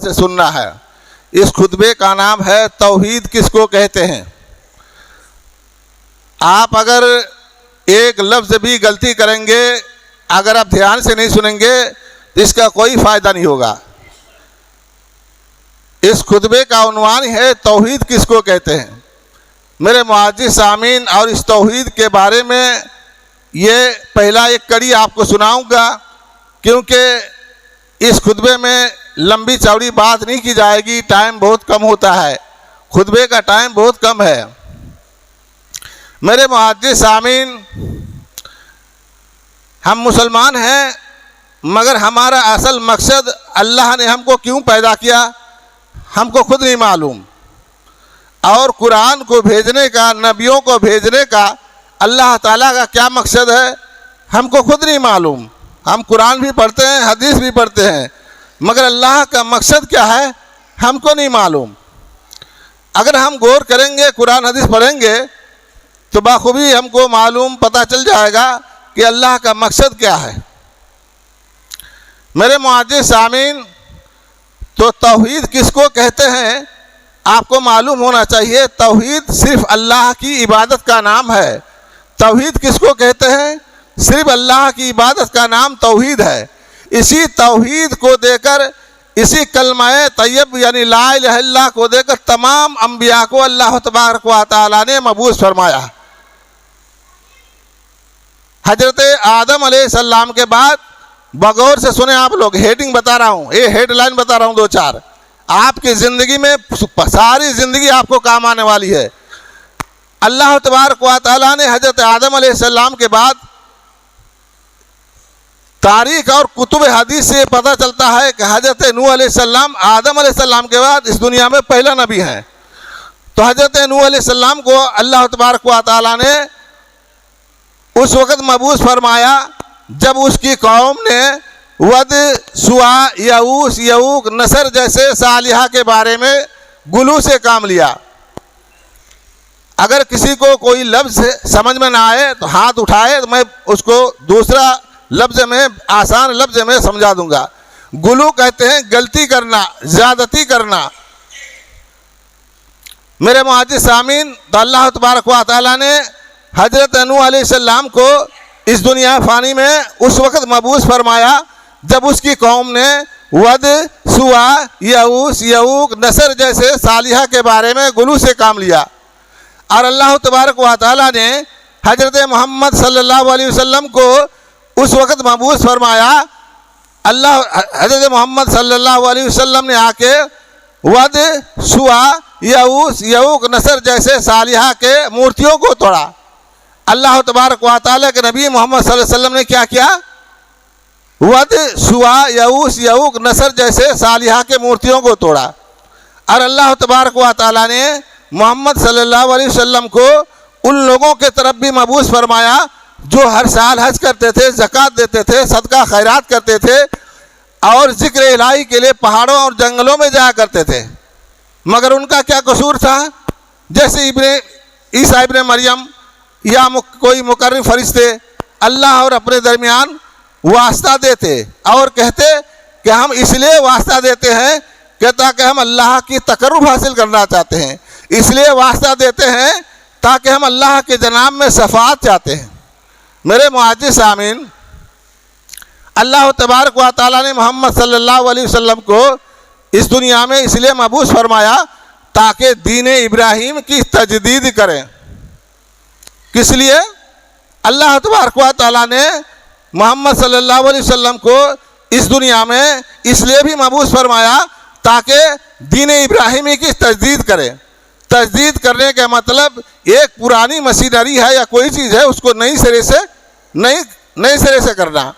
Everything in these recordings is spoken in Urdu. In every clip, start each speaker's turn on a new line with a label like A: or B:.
A: سے سننا ہے۔ اس خطبے کا نام ہے توحید کس کو کہتے ہیں۔ آپ اگر ایک لفظ بھی غلطی کریں گے، اگر آپ دھیان سے نہیں سنیں گے تو اس کا کوئی فائدہ نہیں ہوگا۔ اس خطبے کا عنوان ہے توحید کس کو کہتے ہیں۔ میرے معزز سامعین، اور اس توحید کے بارے میں یہ پہلا ایک کڑی آپ کو سناؤں گا، کیونکہ اس خطبے میں لمبی چوڑی بات نہیں کی جائے گی، ٹائم بہت کم ہوتا ہے، خطبے کا ٹائم بہت کم ہے۔ میرے معزز سامعین، ہم مسلمان ہیں، مگر ہمارا اصل مقصد اللہ نے ہم کو کیوں پیدا کیا ہم کو خود نہیں معلوم، اور قرآن کو بھیجنے کا، نبیوں کو بھیجنے کا اللہ تعالیٰ کا کیا مقصد ہے ہم کو خود نہیں معلوم۔ ہم قرآن بھی پڑھتے ہیں، حدیث بھی پڑھتے ہیں، مگر اللہ کا مقصد کیا ہے ہم کو نہیں معلوم۔ اگر ہم غور کریں گے، قرآن حدیث پڑھیں گے، تو بخوبی ہم کو معلوم پتہ چل جائے گا کہ اللہ کا مقصد کیا ہے۔ میرے معزز سامعین، تو توحید کس کو کہتے ہیں آپ کو معلوم ہونا چاہیے۔ توحید صرف اللہ کی عبادت کا نام ہے۔ توحید کس کو کہتے ہیں؟ صرف اللہ کی عبادت کا نام توحید ہے۔ اسی توحید کو دے کر، اسی کلمہ طیب یعنی لا الہ الا اللہ کو دے کر تمام انبیاء کو اللہ تبارک و تعالیٰ نے مبعوث فرمایا۔ حضرت آدم علیہ السلام کے بعد، بغور سے سنیں آپ لوگ، ہیڈنگ بتا رہا ہوں، یہ ہیڈ لائن بتا رہا ہوں، 2-4 آپ کی زندگی میں، ساری زندگی آپ کو کام آنے والی ہے۔ اللہ تبارک و تعالیٰ نے حضرت آدم علیہ السلام کے بعد، تاریخ اور کتب حدیث سے پتہ چلتا ہے کہ حضرت نوح علیہ السلام آدم علیہ السلام کے بعد اس دنیا میں پہلا نبی ہیں۔ تو حضرت نوح علیہ السلام کو اللہ تبارک و تعالیٰ نے اس وقت مبعوث فرمایا جب اس کی قوم نے ود، سوا، یعوس، یعوق، نصر جیسے صالحہ کے بارے میں گلو سے کام لیا۔ اگر کسی کو کوئی لفظ سمجھ میں نہ آئے تو ہاتھ اٹھائے، تو میں اس کو دوسرا لفظ میں، آسان لفظ میں سمجھا دوں گا۔ گلو کہتے ہیں غلطی کرنا، زیادتی کرنا۔ میرے معزز سامعین، تو اللہ تبارک و تعالیٰ نے حضرت نوح علیہ السلام کو اس دنیا فانی میں اس وقت مبعوث فرمایا جب اس کی قوم نے ود، سوا، یعوس، یعوق، نصر جیسے صالحہ کے بارے میں گلو سے کام لیا۔ اور اللہ تبارک و تعالیٰ نے حضرت محمد صلی اللہ علیہ وسلم کو اس وقت مبعوث فرمایا۔ حضرت محمد صلی اللہ علیہ وسلم نے آ کے ود، سوا، یعوس، یعوق، نصر جیسے صالحہ کے مورتیوں کو توڑا۔ اللہ تبارک و تعالیٰ کے نبی محمد صلی اللہ علیہ وسلم نے کیا کیا؟ ود، سوا، یعوس، یعوق، نصر جیسے صالحہ کے مورتیوں کو توڑا۔ اور اللہ تبارک و تعالیٰ نے محمد صلی اللہ علیہ وسلم کو ان لوگوں کے طرف بھی مبعوث فرمایا جو ہر سال حج کرتے تھے، زکوٰۃ دیتے تھے، صدقہ خیرات کرتے تھے، اور ذکر الہی کے لیے پہاڑوں اور جنگلوں میں جایا کرتے تھے۔ مگر ان کا کیا قصور تھا؟ جیسے عیسیٰ ابن مریم یا کوئی مقرب فرشتے اللہ اور اپنے درمیان واسطہ دیتے اور کہتے کہ ہم اس لیے واسطہ دیتے ہیں کہ تاکہ ہم اللہ کی تقرب حاصل کرنا چاہتے ہیں، اس لیے واسطہ دیتے ہیں تاکہ ہم اللہ کے جناب میں شفاعت چاہتے ہیں۔ میرے معزز سامعین، اللہ تبارک و تعالیٰ نے محمد صلی اللہ علیہ وسلم کو اس دنیا میں اس لیے مبعوث فرمایا تاکہ دین ابراہیم کی تجدید کریں۔ کس لیے؟ اللہ تبارک و تعالیٰ نے محمد صلی اللہ علیہ وسلم کو اس دنیا میں اس لیے بھی مبعوث فرمایا تاکہ دین ابراہیمی کی تجدید کرے۔ تجدید کرنے کا مطلب ایک پرانی مشینری ہے یا کوئی چیز ہے اس کو نئی سرے سے کرنا،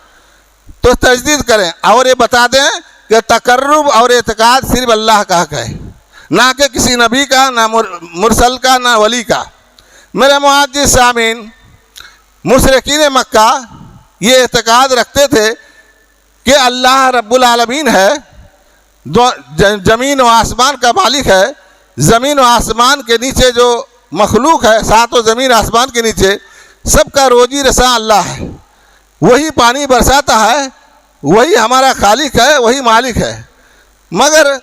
A: تو تجدید کریں اور یہ بتا دیں کہ تقرب اور اعتقاد صرف اللہ کا حق ہے، نہ کہ کسی نبی کا، نہ مرسل کا، نہ ولی کا۔ میرے معزز سامعین، مشرکین مکہ یہ اعتقاد رکھتے تھے کہ اللہ رب العالمین ہے، زمین و آسمان کا مالک ہے، زمین و آسمان کے نیچے جو مخلوق ہے، ساتوں زمین آسمان کے نیچے سب کا روزی رساں اللہ ہے، وہی پانی برساتا ہے، وہی ہمارا خالق ہے، وہی مالک ہے۔ مگر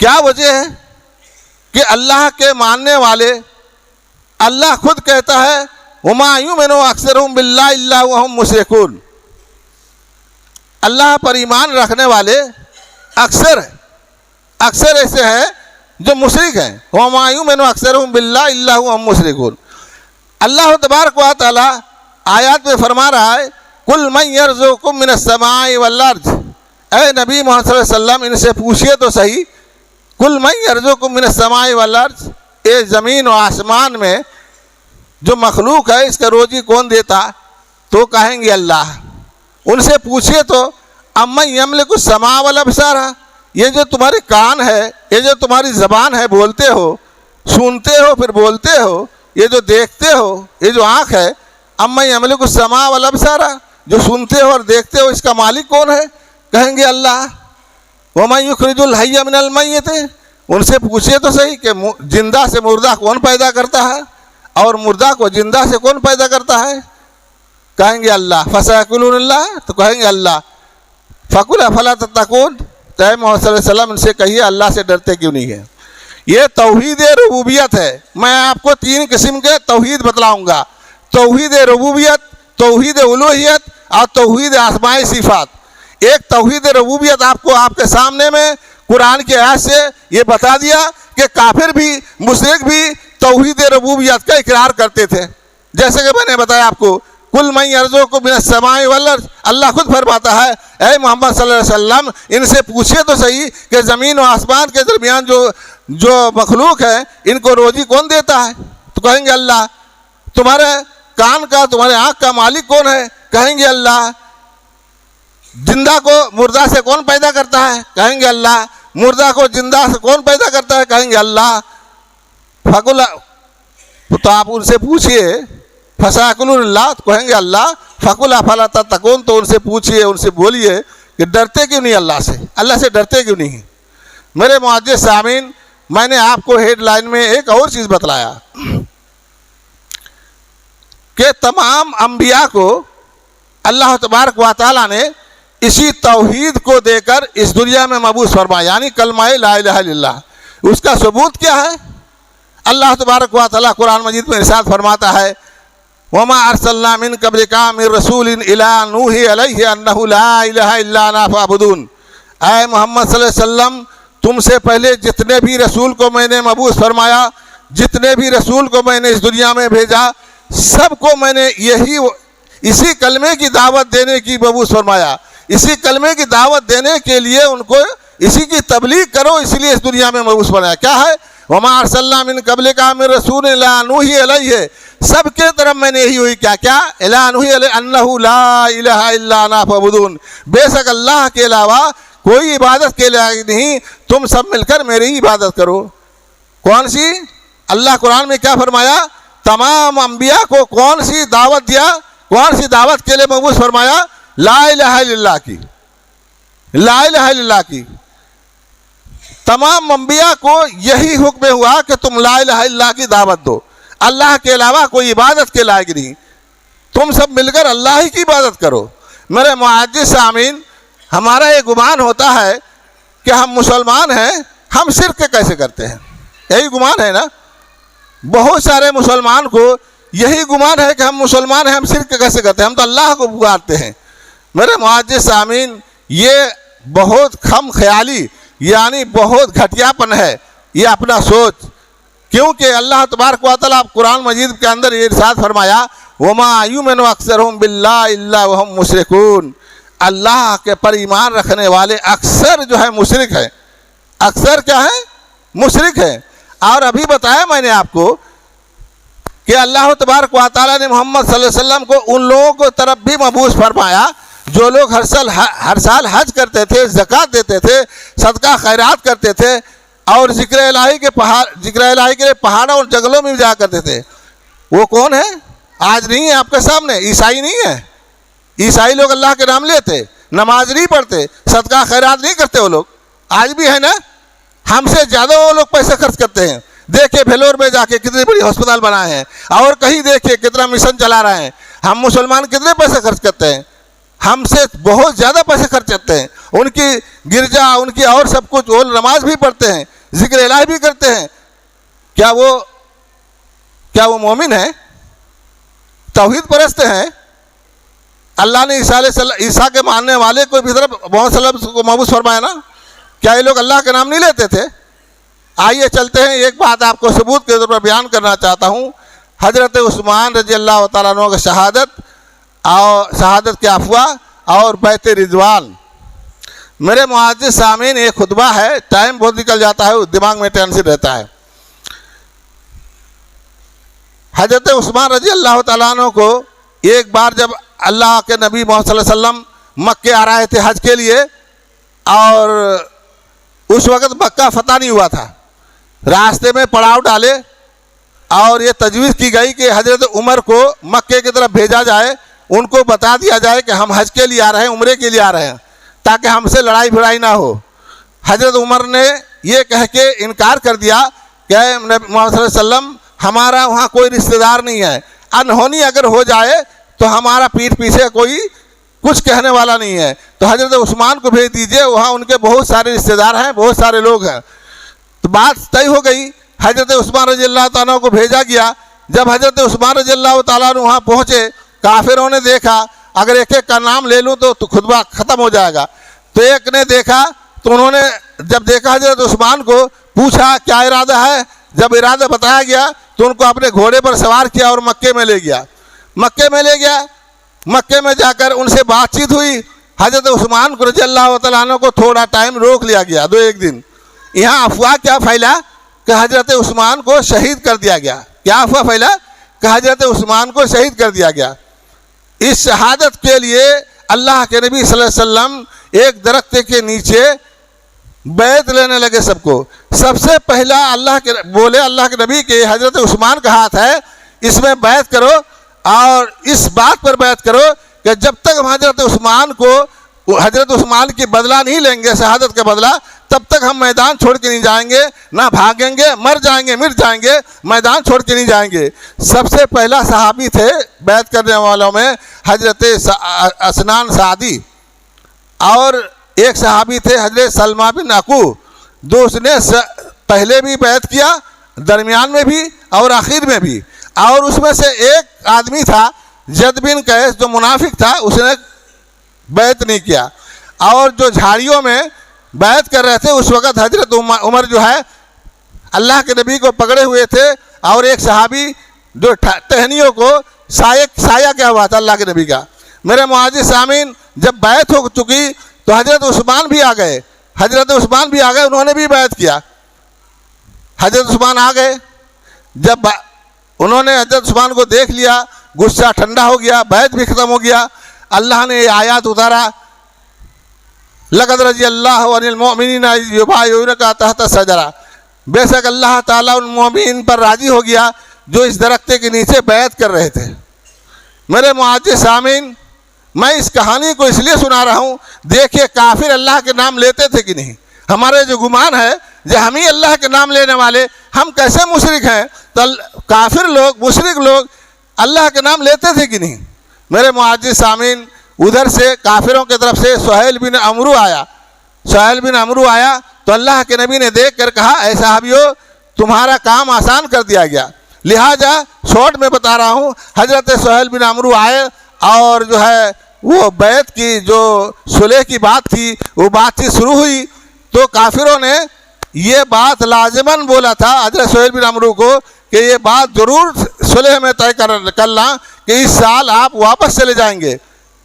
A: کیا وجہ ہے کہ اللہ کے ماننے والے، اللہ خود کہتا ہے وما یؤمن اکثرهم باللہ الا وهم مشرکون، اللہ پر ایمان رکھنے والے اکثر ایسے ہیں جو مشرک ہیں. وما یؤمن اکثرهم باللہ الا وهم مشرکون. اللہ تبارک و تعالی آیات میں فرما رہا ہے قل من یرزقکم من السماء والارض، اے نبی محمد صلی اللہ علیہ وسلم ان سے پوچھئے تو صحیح، قل من یرزقکم من السماء والارض، اے زمین و آسمان میں جو مخلوق ہے اس کا روزی کون دیتا؟ تو کہیں گے اللہ. ان سے پوچھئے تو امن یملک السماء والابصار، یہ جو تمہارے کان ہے، یہ جو تمہاری زبان ہے، بولتے ہو، سنتے ہو پھر بولتے ہو، یہ جو دیکھتے ہو، یہ جو آنکھ ہے، امن یملک السماء والابصار، جو سنتے ہو اور دیکھتے ہو اس کا مالک کون ہے؟ کہیں گے اللہ. ومن یخرج الحی من المیت، ان سے پوچھئے تو صحیح کہ زندہ سے مردہ کون پیدا کرتا ہے اور مردہ کو زندہ سے کون پیدا کرتا ہے؟ کہیں گے اللہ. فسیقولون اللہ، تو کہیں گے اللہ. فقل افلا تتقون، تو اے محمد صلی اللہ علیہ وسلم ان سے کہیے اللہ سے ڈرتے کیوں نہیں ہیں. یہ توحید ربوبیت ہے. میں آپ کو 3 قسم کے توحید بتلاؤں گا، توحید ربوبیت، توحید الوہیت اور توحید اسماء صفات. ایک توحید ربوبیت آپ کو آپ کے سامنے میں قرآن کی آیت سے یہ بتا دیا کہ کافر بھی مشرک بھی توحید ربوبیت کا اقرار کرتے تھے. جیسے کہ میں نے بتایا آپ کو کل من یرزقکم من السماء والارض، اللہ خود فرماتا ہے اے محمد صلی اللہ علیہ وسلم ان سے پوچھے تو صحیح کہ زمین و آسمان کے درمیان جو مخلوق ہے ان کو روزی کون دیتا ہے؟ تو کہیں گے اللہ. تمہارے کان کا، تمہارے آنکھ کا مالک کون ہے؟ کہیں گے اللہ. زندہ کو مردہ سے کون پیدا کرتا ہے؟ کہیں گے اللہ. مردہ کو زندہ سے کون پیدا کرتا ہے؟ کہیں گے اللہ. فقل، تو آپ ان سے پوچھئے فسیقولون اللہ، تو کہیں گے اللہ. فقل افلا تتقون، تو ان سے پوچھئے، ان سے بولیے کہ ڈرتے کیوں نہیں اللہ سے؟ اللہ سے ڈرتے کیوں نہیں؟ میرے معزز سامعین، میں نے آپ کو ہیڈ لائن میں ایک اور چیز بتلایا کہ تمام انبیاء کو اللہ تبارک و تعالیٰ نے اسی توحید کو دے کر اس دنیا میں مبعوث فرمایا، یعنی کلمہ لا الہ الا اللہ. اس کا ثبوت کیا ہے؟ اللہ تبارک و تعالیٰ قرآن مجید میں ارشاد فرماتا ہے وما ارسلنا من قبلک من رسول الا نوحی الیہ انہ لا الہ الا انا فاعبدون. اے محمد صلی اللہ علیہ وسلم، تم سے پہلے جتنے بھی رسول کو میں نے مبعوث فرمایا، جتنے بھی رسول کو میں نے اس دنیا میں بھیجا، سب کو میں نے اسی کلمے کی دعوت دینے کی مبعوث فرمایا. اسی کلمے کی دعوت دینے کے لیے ان کو اسی کی تبلیغ کرو، اس لیے اس دنیا میں مبعوث بنایا. کیا ہے؟ وما ارسلنا من قبلک من رسول الا نوحی الیہ، سب کے طرف میں نے یہی ہوئی کیا الا نوحی الیہ انہ لا الہ الا انا فاعبدون، بے شک اللہ کے علاوہ کوئی عبادت کے لائق نہیں، تم سب مل کر میری عبادت کرو. کون سی؟ اللہ قرآن میں کیا فرمایا؟ تمام انبیاء کو کون سی دعوت دیا؟ کون سی دعوت کے لیے مبعوث فرمایا؟ لا الہ الا اللہ کی. لا الہ الا اللہ کی. تمام انبیاء کو یہی حکم ہوا کہ تم لا الہ الا اللہ کی دعوت دو، اللہ کے علاوہ کوئی عبادت کے لائق نہیں، تم سب مل کر اللہ ہی کی عبادت کرو. میرے معزز سامعین، ہمارا یہ گمان ہوتا ہے کہ ہم مسلمان ہیں، ہم شرک کیسے کرتے ہیں؟ یہی گمان ہے نا. بہت سارے مسلمان کو یہی گمان ہے کہ ہم مسلمان ہیں، ہم شرک کیسے کرتے ہیں؟ ہم تو اللہ کو پکارتے ہیں. میرے معزز سامعین، یہ بہت خم خیالی یعنی بہت گھٹیا پن ہے یہ اپنا سوچ. کیونکہ اللہ تبارک و تعالیٰ قرآن مجید کے اندر یہ ارشاد فرمایا وما یؤمن اکثرهم باللہ الا وهم مشرکون، اللہ کے پر ایمان رکھنے والے اکثر جو ہے مشرک ہیں. اکثر کیا ہے؟ مشرک ہیں. اور ابھی بتایا میں نے آپ کو کہ اللہ تبارک و تعالیٰ نے محمد صلی اللہ علیہ وسلم کو ان لوگوں کو طرف بھی مبعوث فرمایا جو لوگ ہر سال حج کرتے تھے، زکوٰۃ دیتے تھے، صدقہ خیرات کرتے تھے اور ذکر الہی کے لیے پہاڑوں اور جنگلوں میں جا کرتے تھے. وہ کون ہے؟ آج نہیں ہے آپ کے سامنے. عیسائی نہیں ہے. عیسائی لوگ اللہ کے نام لیتے، نماز نہیں پڑھتے، صدقہ خیرات نہیں کرتے. وہ لوگ آج بھی ہے نا. ہم سے زیادہ وہ لوگ پیسے خرچ کرتے ہیں. دیکھیں بھیلور میں جا کے کتنی بڑی ہسپتال بنائے ہیں، اور کہیں دیکھیں کتنا مشن چلا رہے ہیں. ہم مسلمان کتنے پیسے خرچ کرتے ہیں؟ ہم سے بہت زیادہ پیسے خرچ کرتے ہیں، ان کی گرجا، ان کی اور سب کچھ، وہ نماز بھی پڑھتے ہیں، ذکر الہی بھی کرتے ہیں، کیا وہ مومن ہیں؟ توحید پرست ہیں؟ اللہ نے عیسیٰ کے ماننے والے کو بھی طرف محمد صلی اللہ علیہ وسلم کو مبعوث فرمایا نا، کیا یہ لوگ اللہ کا نام نہیں لیتے تھے؟ آئیے چلتے ہیں، ایک بات آپ کو ثبوت کے طور پر بیان کرنا چاہتا ہوں۔ حضرت عثمان رضی اللہ تعالیٰ عنہ کی شہادت کے افواہ اور بیعت رضوان۔ میرے معزز سامعین، ایک خطبہ ہے، ٹائم بہت نکل جاتا ہے، دماغ میں ٹینشن رہتا ہے۔ حضرت عثمان رضی اللہ تعالیٰ عنہ کو ایک بار جب اللہ کے نبی محمد صلی اللہ علیہ وسلم مکے آ رہے تھے حج کے لیے، اور اس وقت مکہ فتح نہیں ہوا تھا، راستے میں پڑاؤ ڈالے اور یہ تجویز کی گئی کہ حضرت عمر کو مکے کی طرف بھیجا جائے، ان کو بتا دیا جائے کہ ہم حج کے لیے آ رہے ہیں، عمرے کے لیے آ رہے ہیں، تاکہ ہم سے لڑائی بھڑائی نہ ہو۔ حضرت عمر نے یہ کہہ کے انکار کر دیا کہ محمد صلی اللہ علیہ وسلم ہمارا وہاں کوئی رشتہ دار نہیں ہے، انہونی اگر ہو جائے تو ہمارا پیٹھ پیچھے کوئی کچھ کہنے والا نہیں ہے، تو حضرت عثمان کو بھیج دیجئے، وہاں ان کے بہت سارے رشتہ دار ہیں، بہت سارے لوگ ہیں۔ تو بات طے ہو گئی، حضرت عثمان رضی اللہ تعالیٰ کو بھیجا گیا۔ جب حضرت عثمان رضی اللہ تعالیٰ وہاں پہنچے، کافروں نے دیکھا، اگر ایک ایک کا نام لے لوں تو خطبہ ختم ہو جائے گا، تو ایک نے دیکھا، تو انہوں نے جب دیکھا حضرت عثمان کو، پوچھا کیا ارادہ ہے؟ جب ارادہ بتایا گیا تو ان کو اپنے گھوڑے پر سوار کیا اور مکے میں لے گیا۔ مکے میں جا کر ان سے بات چیت ہوئی۔ حضرت عثمان کو رضی اللہ تعالیٰ عنہ کو تھوڑا ٹائم روک لیا گیا، 2-1 دن۔ یہاں افواہ کیا پھیلا کہ حضرت عثمان کو شہید کر دیا گیا۔ کیا افواہ پھیلا کہ حضرت عثمان کو شہید کر دیا گیا۔ اس شہادت کے لیے اللہ کے نبی صلی اللہ علیہ وسلم ایک درخت کے نیچے بیعت لینے لگے سب کو۔ سب سے پہلا اللہ کے نبی کے حضرت عثمان کا ہاتھ ہے، اس میں بیعت کرو، اور اس بات پر بیعت کرو کہ جب تک ہم حضرت عثمان کی بدلہ نہیں لیں گے، شہادت کا بدلہ، تب تک ہم میدان چھوڑ کے نہیں جائیں گے، نہ بھاگیں گے، مر جائیں گے، میدان چھوڑ کے نہیں جائیں گے۔ سب سے پہلا صحابی تھے بیعت کرنے والوں میں حضرت اسنان سعدی، اور ایک صحابی تھے حضرت سلمہ بن عقو، دوست نے پہلے بھی بیعت کیا، درمیان میں بھی اور آخر میں بھی۔ اور اس میں سے ایک آدمی تھا جد بن قیس، جو منافق تھا، اس نے بیعت نہیں کیا۔ اور جو جھاڑیوں میں بیعت کر رہے تھے اس وقت حضرت عمر جو ہے اللہ کے نبی کو پکڑے ہوئے تھے، اور ایک صحابی جو ٹہنیوں کو سایہ کیا ہوا تھا اللہ کے نبی کا۔ میرے معزز سامعین، جب بیعت ہو چکی تو حضرت عثمان بھی آ گئے، انہوں نے بھی بیعت کیا۔ حضرت عثمان آ گئے، جب انہوں نے حضرت عثمان کو دیکھ لیا، غصہ ٹھنڈا ہو گیا، بیعت بھی ختم ہو گیا۔ اللہ نے یہ آیات اتارا، لقد رضی اللہ عن المؤمنین اذ یبایعونک تحت الشجرہ، بے شک اللہ تعالیٰ ان مومنین پر راضی ہو گیا جو اس درخت کے نیچے بیعت کر رہے تھے۔ میرے معزز سامعین، میں اس کہانی کو اس لیے سنا رہا ہوں، دیکھیے کافر اللہ کے نام لیتے تھے کہ نہیں؟ ہمارے جو گمان ہے جو ہم ہی اللہ کے نام لینے والے، ہم کیسے مشرک ہیں؟ تو کافر لوگ، مشرک لوگ اللہ کے نام لیتے تھے کہ نہیں؟ میرے معزز سامعین، ادھر سے کافروں کی طرف سے سہیل بن عمرو آیا تو اللہ کے نبی نے دیکھ کر کہا، اے صحابیو، تمہارا کام آسان کر دیا گیا، لہٰذا شارٹ میں بتا رہا ہوں، حضرت سہیل بن عمرو آئے، اور جو ہے وہ بیعت کی جو صلح کی بات تھی وہ بات چیت شروع ہوئی، تو کافروں نے یہ بات لازماً بولا تھا حضرت سہیل بن عمرو کو کہ یہ بات ضرور صلح میں طے کرنا کہ اس سال آپ واپس چلے جائیں گے،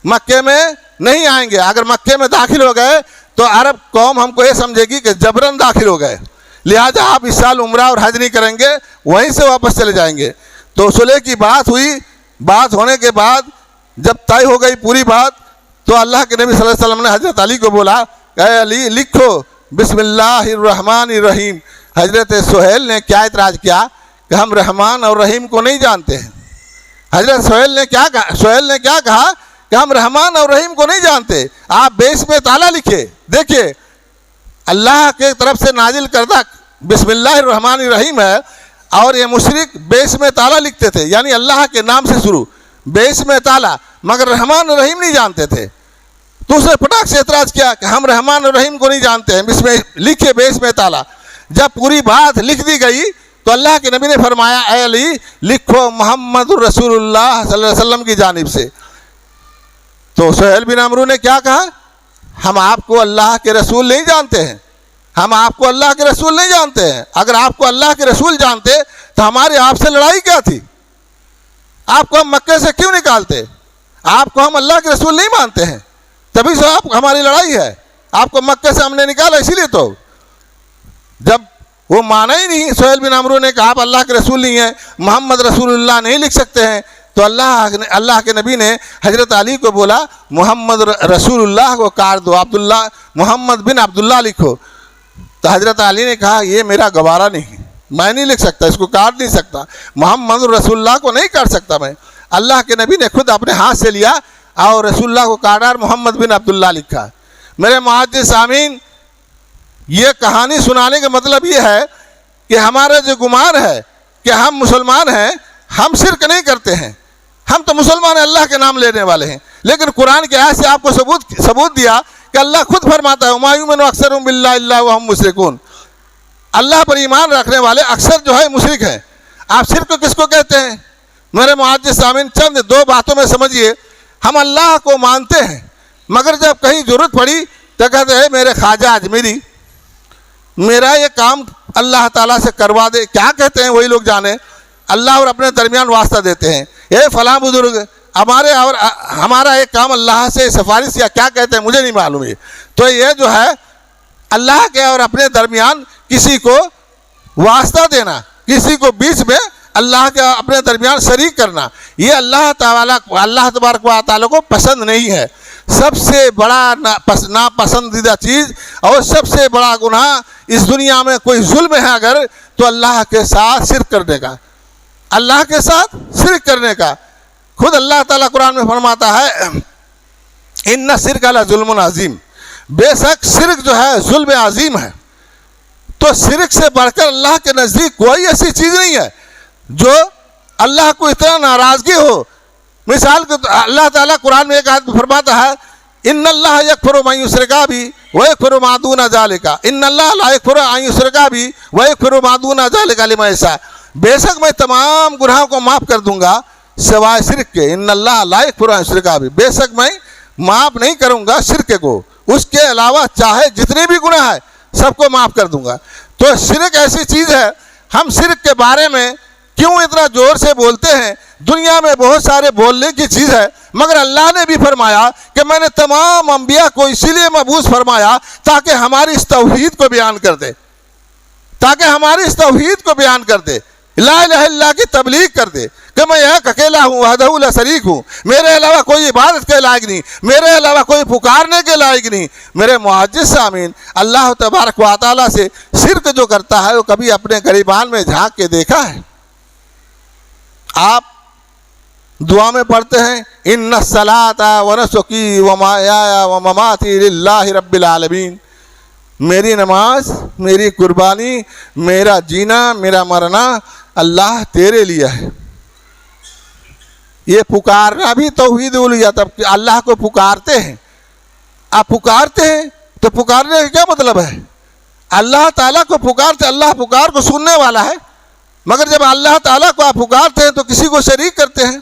A: مکے میں نہیں آئیں گے۔ اگر مکے میں داخل ہو گئے تو عرب قوم ہم کو یہ سمجھے گی کہ جبراً داخل ہو گئے، لہٰذا آپ اس سال عمرہ اور حج نہیں کریں گے، وہیں سے واپس چلے جائیں گے۔ تو صلح کی بات ہوئی، بات ہونے کے بعد جب طے ہو گئی پوری بات، تو اللہ کے نبی صلی اللہ علیہ وسلم نے حضرت علی کو بولا، اے علی لکھو بسم اللہ الرحمن الرحیم۔ حضرت سہیل نے کیا اعتراض کیا کہ ہم رحمان اور رحیم کو نہیں جانتے ہیں۔ حضرت سہیل نے کیا کہا کہ ہم رحمان اور رحیم کو نہیں جانتے، آپ بیس میں تالا لکھے۔ دیکھیے اللہ کے طرف سے نازل کردہ بسم اللہ الرحمن الرحیم ہے، اور یہ مشرک بیس میں تالا لکھتے تھے، یعنی اللہ کے نام سے شروع، بیس میں تالا، مگر رحمان الرحیم نہیں جانتے تھے۔ تو اس نے پٹاخ سے اعتراض کیا کہ ہم رحمان اور رحیم کو نہیں جانتے ہیں، اس میں لکھے بے اس میں تالا۔ جب پوری بات لکھ دی گئی تو اللہ کے نبی نے فرمایا اے علی لکھو محمد رسول اللہ صلی اللہ علیہ وسلم کی جانب سے۔ تو سہیل بن عمرو نے کیا کہا؟ ہم آپ کو اللہ کے رسول نہیں جانتے ہیں، ہم آپ کو اللہ کے رسول نہیں جانتے ہیں۔ اگر آپ کو اللہ کے رسول جانتے تو ہماری آپ سے لڑائی کیا تھی؟ آپ کو ہم مکے سے کیوں نکالتے؟ آپ کو ہم اللہ کے رسول نہیں مانتے ہیں، تبھی سے آپ ہماری لڑائی ہے، آپ کو مکے سے ہم نے نکالا اسی لیے۔ تو جب وہ مانا ہی نہیں، سہیل بن عمرو نے کہا آپ اللہ کے رسول نہیں ہیں، محمد رسول اللہ نہیں لکھ سکتے ہیں، تو اللہ کے نبی نے حضرت علی کو بولا محمد رسول اللہ کو کاٹ دو، عبداللہ محمد بن عبداللہ لکھو۔ تو حضرت علی نے کہا یہ میرا گوارا نہیں، میں نہیں لکھ سکتا، اس کو کاٹ نہیں سکتا، محمد رسول اللہ کو نہیں کاٹ سکتا میں۔ اللہ کے نبی نے خود اپنے ہاتھ سے لیا اور رسول اللہ کو کاٹا اور محمد بن عبداللہ لکھا۔ میرے معزز سامعین، یہ کہانی سنانے کا مطلب یہ ہے کہ ہمارا جو گمان ہے کہ ہم مسلمان ہیں، ہم شرک نہیں کرتے ہیں، ہم تو مسلمان ہیں، اللہ کے نام لینے والے ہیں، لیکن قرآن کی آیت سے آپ کو ثبوت دیا کہ اللہ خود فرماتا ہے وَمَا يُؤْمِنُ أَكْثَرُهُم بِاللَّهِ إِلَّا وَهُم مُشْرِكُونَ، اللہ پر ایمان رکھنے والے اکثر جو ہے مشرک ہیں۔ آپ شرک کو کس کو کہتے ہیں؟ میرے معزز سامعین، چند دو باتوں میں سمجھیے، ہم اللہ کو مانتے ہیں مگر جب کہیں ضرورت پڑی تو کہتے ہیں میرے خواجہ اجمیری میرا یہ کام اللہ تعالیٰ سے کروا دے، کیا کہتے ہیں وہی لوگ جانے، اللہ اور اپنے درمیان واسطہ دیتے ہیں، اے فلاں بزرگ ہمارا ایک کام اللہ سے سفارش یا کیا کہتے ہیں مجھے نہیں معلوم ہے۔ تو یہ جو ہے اللہ کے اور اپنے درمیان کسی کو واسطہ دینا، کسی کو بیچ میں اللہ کے اپنے درمیان شریک کرنا، یہ اللہ تبارک و تعالیٰ کو پسند نہیں ہے۔ سب سے بڑا ناپسندیدہ چیز اور سب سے بڑا گناہ اس دنیا میں کوئی ظلم ہے اگر تو اللہ کے ساتھ شرک کرنے کا، اللہ کے ساتھ شرک کرنے کا۔ خود اللہ تعالیٰ قرآن میں فرماتا ہے ان الشرک لظلم عظیم، بے شک شرک جو ہے ظلم عظیم ہے۔ تو شرک سے بڑھ کر اللہ کے نزدیک کوئی ایسی چیز نہیں ہے جو اللہ کو اتنا ناراضگی ہو۔ مثال کے اللہ تعالیٰ قرآن میں ایک آیت میں فرماتا ہے ان اللہ یغفر ما یشرک بہ ویغفر ما دون ذلک، ان اللہ لا یغفر ان یشرک بہ ویغفر ما دون ذلک لمن یشاء، بے شک میں تمام گناہوں کو معاف کر دوں گا سوائے شرک کے، ان اللہ لا یغفر ان یشرک بہ، بے شک میں معاف نہیں کروں گا شرک کو، اس کے علاوہ چاہے جتنے بھی گناہ ہے سب کو معاف کر دوں گا۔ تو شرک ایسی چیز ہے، ہم شرک کے بارے میں کیوں اتنا زور سے بولتے ہیں؟ دنیا میں بہت سارے بولنے کی چیز ہے، مگر اللہ نے بھی فرمایا کہ میں نے تمام انبیاء کو اسی لیے مبعوث فرمایا تاکہ ہماری اس توحید کو بیان کر دے، تاکہ ہماری اس توحید کو بیان کر دے، لا الہ الا اللہ کی تبلیغ کر دے کہ میں ایک اکیلا ہوں، وحدہ لا شریک ہوں، میرے علاوہ کوئی عبادت کے لائق نہیں، میرے علاوہ کوئی پکارنے کے لائق نہیں۔ میرے معزز سامعین، اللہ تبارک و تعالیٰ سے شرک جو کرتا ہے وہ کبھی اپنے گریبان میں جھانک کے دیکھا ہے؟ آپ دعا میں پڑھتے ہیں ان الصلاۃ ونسکی ومحیایا ومماتی للہ رب العالمین، میری نماز، میری قربانی، میرا جینا، میرا مرنا اللہ تیرے لیے ہے۔ یہ پکارنا بھی توحید الوہیت، تب اللہ کو پکارتے ہیں۔ آپ پکارتے ہیں تو پکارنے کا کیا مطلب ہے؟ اللہ تعالیٰ کو پکارتے، اللہ پکار کو سننے والا ہے، مگر جب اللہ تعالیٰ کو آپ پکارتے ہیں تو کسی کو شریک کرتے ہیں۔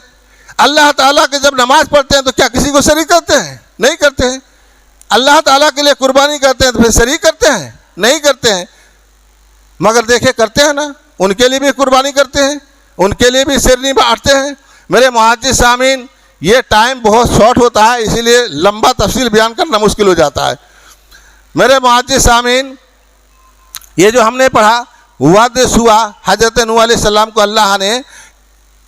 A: اللہ تعالیٰ کے جب نماز پڑھتے ہیں تو کیا کسی کو شریک کرتے ہیں؟ نہیں کرتے ہیں۔ اللہ تعالیٰ کے لیے قربانی کرتے ہیں تو پھر شریک کرتے ہیں؟ نہیں کرتے ہیں۔ مگر دیکھیں کرتے ہیں نا، ان کے لیے بھی قربانی کرتے ہیں، ان کے لیے بھی شیرنی بانٹتے ہیں۔ میرے معزز سامعین، یہ ٹائم بہت شارٹ ہوتا ہے، اسی لیے لمبا تفصیل بیان کرنا مشکل ہو جاتا ہے۔ میرے معزز سامعین، یہ جو ہم نے پڑھا ود سوا، حضرت نوح علیہ السلام کو اللہ نے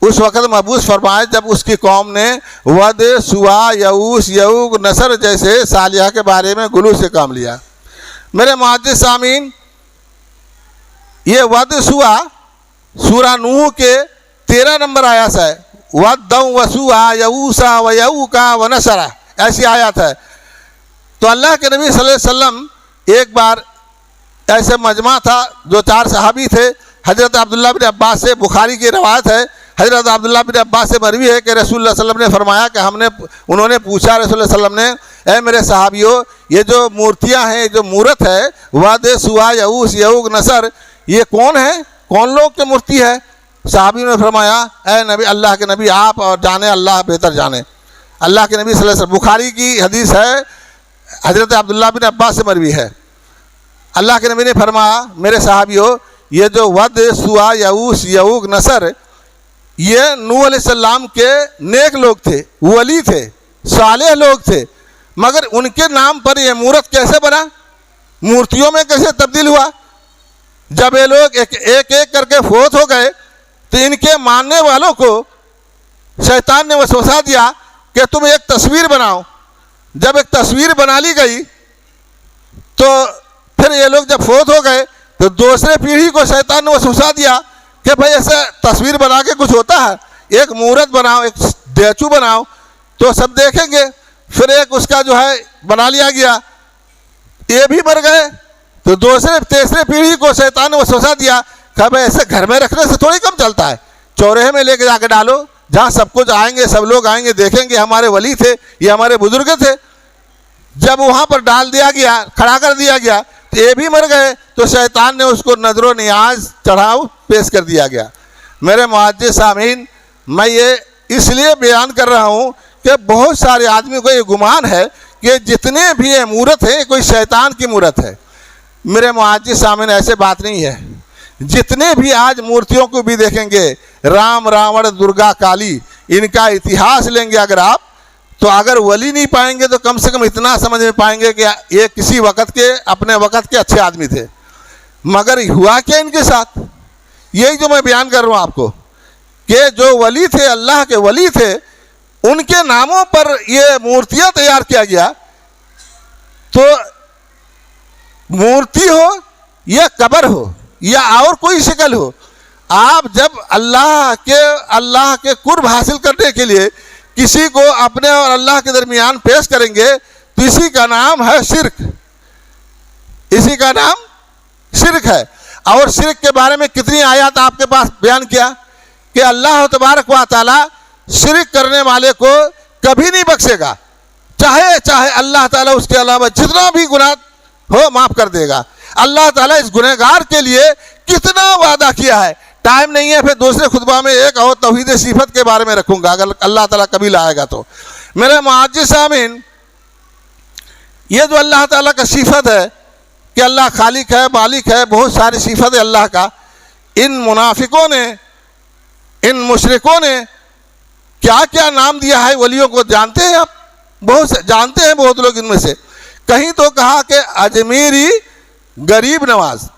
A: اس وقت مبعوث فرمایا جب اس کی قوم نے ود سوا، یعوس، یعوق، نصر جیسے صالحہ کے بارے میں غلو سے کام لیا۔ میرے معزز سامعین، یہ ود سوا سورہ نوح کے 13 نمبر آیات ہے، ود و سوا یعوسا و یعوقا و نصرا، ایسی آیات ہے۔ تو اللہ کے نبی صلی اللہ علیہ وسلم ایک بار ایسے مجمع تھا، جو 4 صحابی تھے، حضرت عبداللہ بن عباس سے بخاری کی روایت ہے، حضرت عبداللہ بن عباس سے مروی ہے کہ رسول اللہ صلی اللہ علیہ وسلم نے فرمایا کہ انہوں نے پوچھا رسول اللہ صلی اللہ علیہ وسلم نے، اے میرے صحابیوں، یہ جو مورتیاں ہیں، جو مورت ہے واد، سوا، یعوس، یعوق، نصر، یہ کون ہے؟ کون لوگ کی مورتی ہے؟ صحابیوں نے فرمایا، اے نبی، اللہ کے نبی، آپ اور جانے، اللہ بہتر جانے۔ اللہ کے نبی صلی اللہ علیہ وسلم، بخاری کی حدیث ہے، حضرت عبداللہ بن عباس سے مروی ہے، اللہ کے نبی نے فرمایا، میرے صحابیوں، یہ جو ود، سوا، یعوس، یعوق، نصر، یہ نوح علیہ السلام کے نیک لوگ تھے، ولی تھے، صالح لوگ تھے، مگر ان کے نام پر یہ مورت کیسے بنا؟ مورتیوں میں کیسے تبدیل ہوا؟ جب یہ لوگ ایک ایک کر کے فوت ہو گئے تو ان کے ماننے والوں کو شیطان نے وسوسہ دیا کہ تم ایک تصویر بناؤ۔ جب ایک تصویر بنا لی گئی تو پھر یہ لوگ جب فوت ہو گئے تو دوسرے پیڑھی کو شیطان نے وسوسہ دیا کہ بھائی ایسے تصویر بنا کے کچھ ہوتا ہے، ایک مورت بناؤ، ایک اسٹیچو بناؤ تو سب دیکھیں گے۔ پھر ایک اس کا جو ہے بنا لیا گیا، یہ بھی مر گئے تو دوسرے تیسرے پیڑھی کو شیطان نے وسوسہ دیا کہ بھائی ایسے گھر میں رکھنے سے تھوڑی کم چلتا ہے، چوراہے میں لے کے جا کے ڈالو، جہاں سب کچھ آئیں گے، سب لوگ آئیں گے، دیکھیں گے ہمارے ولی تھے، یہ ہمارے بزرگ تھے۔ جب وہاں پر ڈال دیا گیا، کھڑا کر دیا گیا تو یہ بھی مر گئے تو شیطان نے اس کو نظر و نیاز چڑھاؤ پیش کر دیا گیا۔ میرے معزز سامعین، میں یہ اس لیے بیان کر رہا ہوں کہ بہت سارے آدمی کو یہ گمان ہے کہ جتنے بھی یہ مورت ہیں کوئی شیطان کی مورت ہے۔ میرے معزز سامعین، ایسے بات نہیں ہے۔ جتنے بھی آج مورتیوں کو بھی دیکھیں گے، رام، راوڑ، درگا، کالی، ان کا اتہاس لیں گے اگر آپ، تو اگر ولی نہیں پائیں گے تو کم سے کم اتنا سمجھ میں پائیں گے کہ یہ کسی وقت کے، اپنے وقت کے اچھے آدمی تھے۔ مگر ہوا کیا ان کے ساتھ؟ یہی جو میں بیان کر رہا ہوں آپ کو کہ جو ولی تھے، اللہ کے ولی تھے، ان کے ناموں پر یہ مورتیاں تیار کیا گیا۔ تو مورتی ہو یا قبر ہو یا اور کوئی شکل ہو، آپ جب اللہ کے قرب حاصل کرنے کے لیے کسی کو اپنے اور اللہ کے درمیان پیش کریں گے تو اسی کا نام ہے شرک، اسی کا نام شرک ہے۔ اور شرک کے بارے میں کتنی آیات آپ کے پاس بیان کیا کہ اللہ تبارک و تعالی شرک کرنے والے کو کبھی نہیں بخشے گا، چاہے اللہ تعالیٰ اس کے علاوہ جتنا بھی گناہ ہو معاف کر دے گا۔ اللہ تعالیٰ اس گنہگار کے لیے کتنا وعدہ کیا ہے۔ ٹائم نہیں ہے، پھر دوسرے خطبہ میں ایک اور توحید صفت کے بارے میں رکھوں گا اگر اللہ تعالیٰ کبھی لائے گا تو۔ میرے معزز سامعین، یہ جو اللہ تعالیٰ کا صفت ہے کہ اللہ خالق ہے، مالک ہے، بہت ساری صفت ہے اللہ کا، ان منافقوں نے، ان مشرکوں نے کیا کیا نام دیا ہے ولیوں کو جانتے ہیں آپ؟ جانتے ہیں بہت لوگ ان میں سے۔ کہیں تو کہا کہ اجمیری غریب نواز،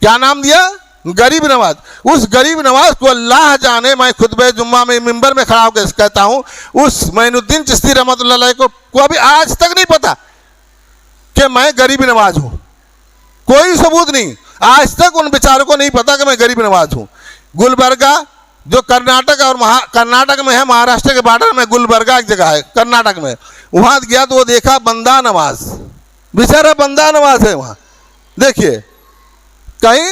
A: کیا نام دیا؟ غریب نواز۔ اس غریب نواز کو اللہ جانے، میں خطبہ جمعہ میں ممبر میں کھڑا ہو کے کہتا ہوں، اس معین الدین چشتی رحمۃ اللہ علیہ کو ابھی آج تک نہیں پتا کہ میں غریب نواز ہوں، کوئی ثبوت نہیں، آج تک ان بیچاروں کو نہیں پتا کہ میں غریب نواز ہوں۔ گلبرگہ جو کرناٹک اور کرناٹک میں ہے، مہاراشٹر کے بارڈر میں گلبرگہ ایک جگہ ہے کرناٹک میں، وہاں گیا تو وہ دیکھا بندہ نواز، بیچارہ بندہ نواز ہے وہاں۔ دیکھیے، کہیں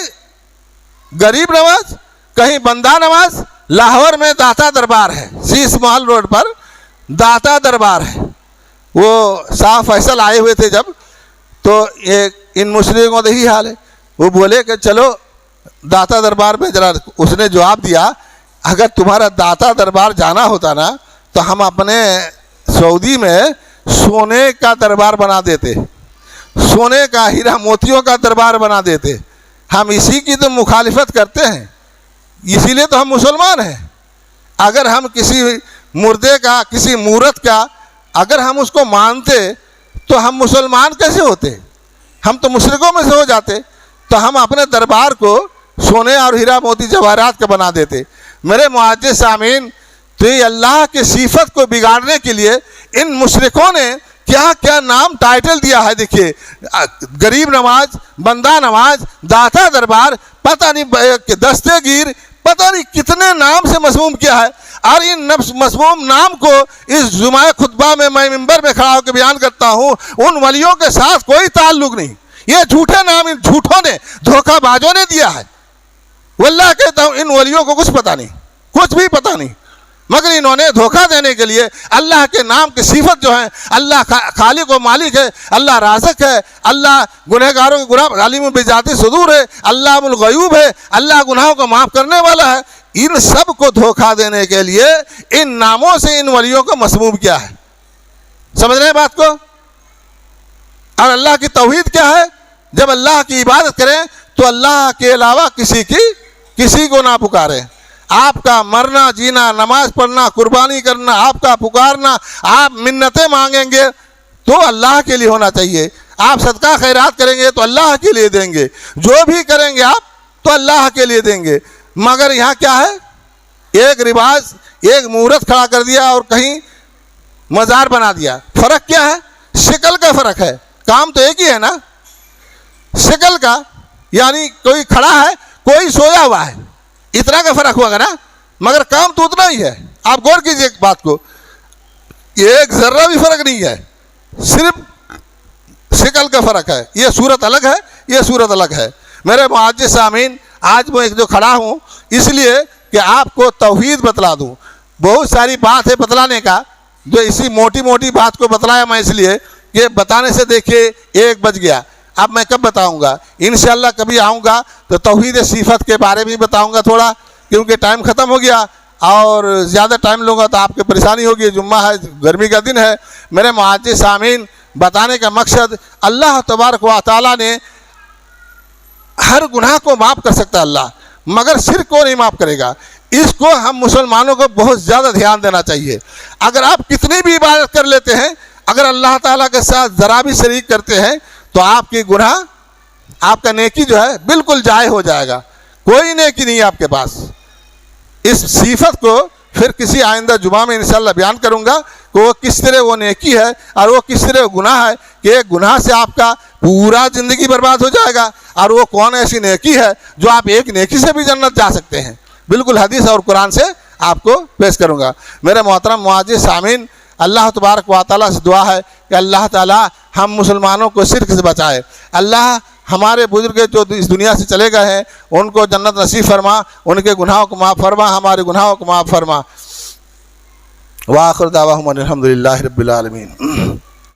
A: غریب نواز، کہیں بندہ نواز۔ لاہور میں داتا دربار ہے، سیس محل روڈ پر داتا دربار ہے۔ وہ شاہ فیصل آئے ہوئے تھے جب، تو ان مشرکوں کا یہی حال ہے۔ وہ بولے کہ چلو داتا دربار میں ذرا، اس نے جواب دیا اگر تمہارا داتا دربار جانا ہوتا نا تو ہم اپنے سعودی میں سونے کا دربار بنا دیتے، سونے کا، ہیرا موتیوں کا دربار بنا دیتے۔ ہم اسی کی تو مخالفت کرتے ہیں، اسی لیے تو ہم مسلمان ہیں۔ اگر ہم کسی مردے کا، کسی مورت کا اگر ہم اس کو مانتے تو ہم مسلمان کیسے ہوتے؟ ہم تو مشرکوں میں سے ہو جاتے۔ تو ہم اپنے دربار کو سونے اور ہیرا موتی جواہرات کا بنا دیتے۔ میرے معزز سامعین، تو یہ اللہ کے صفت کو بگاڑنے کے لیے ان مشرکوں نے کیا کیا نام ٹائٹل دیا ہے۔ دیکھیے، غریب نواز، بندہ نواز، داتا دربار، پتہ نہیں دستے گیر، پتہ نہیں کتنے نام سے مسموم کیا ہے۔ اور ان مسموم نام کو اس جمعہ خطبہ میں ممبر میں کھڑا ہو کے بیان کرتا ہوں، ان ولیوں کے ساتھ کوئی تعلق نہیں۔ یہ جھوٹے نام ان جھوٹوں نے، دھوکہ بازوں نے دیا ہے۔ واللہ کہتا ہوں ان ولیوں کو کچھ پتہ نہیں، کچھ بھی پتہ نہیں، مگر انہوں نے دھوکہ دینے کے لیے اللہ کے نام کی صفت جو ہے، اللہ خالق و مالک ہے، اللہ رازق ہے، اللہ گنہگاروں کے گناہ عالم بذات صدور ہے، اللہ الغیوب ہے، اللہ گناہوں کو معاف کرنے والا ہے، ان سب کو دھوکہ دینے کے لیے ان ناموں سے ان ولیوں کو مسموم کیا ہے. سمجھ رہے ہیں بات کو؟ اور اللہ کی توحید کیا ہے؟ جب اللہ کی عبادت کریں تو اللہ کے علاوہ کسی کو نہ پکاریں. آپ کا مرنا جینا، نماز پڑھنا، قربانی کرنا، آپ کا پکارنا، آپ منتیں مانگیں گے تو اللہ کے لیے ہونا چاہیے. آپ صدقہ خیرات کریں گے تو اللہ کے لیے دیں گے، جو بھی کریں گے آپ تو اللہ کے لیے دیں گے. مگر یہاں کیا ہے؟ ایک رواج، ایک مہورت کھڑا کر دیا اور کہیں مزار بنا دیا. فرق کیا ہے؟ شکل کا فرق ہے، کام تو ایک ہی ہے نا. شکل کا یعنی کوئی کھڑا ہے کوئی سویا ہوا ہے، اتنا کا فرق ہوا گا نا، مگر کام تو اتنا ہی ہے. آپ غور کیجئے ایک بات کو، ایک ذرہ بھی فرق نہیں ہے، صرف شکل کا فرق ہے. یہ صورت الگ ہے، یہ صورت الگ ہے. میرے معزز سامعین، آج میں جو کھڑا ہوں اس لیے کہ آپ کو توحید بتلا دوں. بہت ساری بات ہے بتلانے کا، جو اسی موٹی موٹی بات کو بتلایا میں اس لیے کہ بتانے سے دیکھیے 1 بج گیا. اب میں کب بتاؤں گا؟ انشاءاللہ کبھی آؤں گا تو توحید صفت کے بارے میں بتاؤں گا تھوڑا، کیونکہ ٹائم ختم ہو گیا اور زیادہ ٹائم لوں گا تو آپ کی پریشانی ہوگی. جمعہ ہے، گرمی کا دن ہے. میرے معزز سامعین، بتانے کا مقصد، اللہ تبارک و تعالیٰ نے ہر گناہ کو معاف کر سکتا ہے اللہ، مگر شرک کو نہیں معاف کرے گا. اس کو ہم مسلمانوں کو بہت زیادہ دھیان دینا چاہیے. اگر آپ کتنی بھی عبادت کر لیتے ہیں، اگر اللہ تعالیٰ کے ساتھ ذرا بھی شریک کرتے ہیں تو آپ کی گناہ، آپ کا نیکی جو ہے بالکل ضائع ہو جائے گا. کوئی نیکی نہیں ہے آپ کے پاس. اس صفت کو پھر کسی آئندہ جمعہ میں انشاءاللہ بیان کروں گا کہ وہ کس طرح وہ نیکی ہے اور وہ کس طرح گناہ ہے کہ ایک گناہ سے آپ کا پورا زندگی برباد ہو جائے گا، اور وہ کون ایسی نیکی ہے جو آپ ایک نیکی سے بھی جنت جا سکتے ہیں. بالکل حدیث اور قرآن سے آپ کو پیش کروں گا. میرے محترم معزز سامعین، اللہ تبارک و تعالیٰ سے دعا ہے کہ اللہ تعالیٰ ہم مسلمانوں کو شرک سے بچائے. اللہ ہمارے بزرگ جو اس دنیا سے چلے گئے ہیں ان کو جنت نصیب فرما، ان کے گناہوں کو معاف فرما، ہمارے گناہوں کو معاف فرما. وآخر دعواہم الحمدللہ رب العالمین.